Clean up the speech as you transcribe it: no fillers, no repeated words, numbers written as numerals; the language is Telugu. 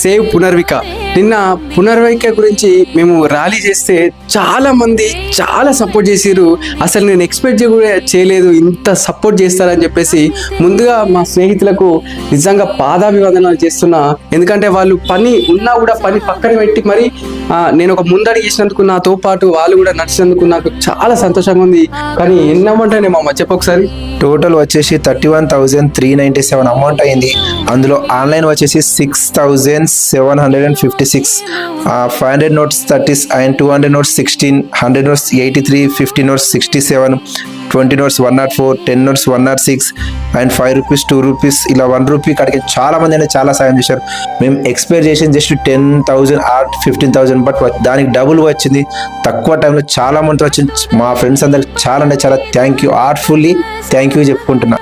సేవ్ పునర్విక. నిన్న పునర్విక గురించి మేము ర్యాలీ చేస్తే చాలా మంది చాలా సపోర్ట్ చేసిర్రు. అసలు నేను ఎక్స్పెక్ట్ కూడా చేయలేదు ఇంత సపోర్ట్ చేస్తారని చెప్పేసి. ముందుగా మా స్నేహితులకు నిజంగా పాదాభివందనాలు చేస్తున్నా. ఎందుకంటే వాళ్ళు పని ఉన్నా కూడా పని పక్కన పెట్టి మరి నేను ఒక ముందడి చేసినందుకు నాతో పాటు వాళ్ళు కూడా నడిచినందుకు నాకు చాలా సంతోషంగా ఉంది. కానీ ఎన్ని అమౌంట్ అయినా మామ చెప్పొకసారి. టోటల్ వచ్చేసి 31,397 అమౌంట్ అయింది. అందులో ఆన్లైన్ వచ్చేసి 6,756, 500 notes 30 and 200 notes 16, 100 notes 83, 50 notes 67, 20 notes 104, 10 notes 106 and 5 rupees 2 rupees ఇలా 1 రూపీ కాడికి చాలా మంది అనేది చాలా సాయం చేశారు. మేము ఎక్స్పెక్ట్ చేసింది జస్ట్ 10,000 ఆర్ 15,000, బట్ దానికి డబుల్ వచ్చింది. తక్కువ టైంలో చాలా మంది వచ్చింది. మా ఫ్రెండ్స్ అందరికి చాలా అంటే చాలా thank you, heartfully thank you చెప్పుకుంటున్నా.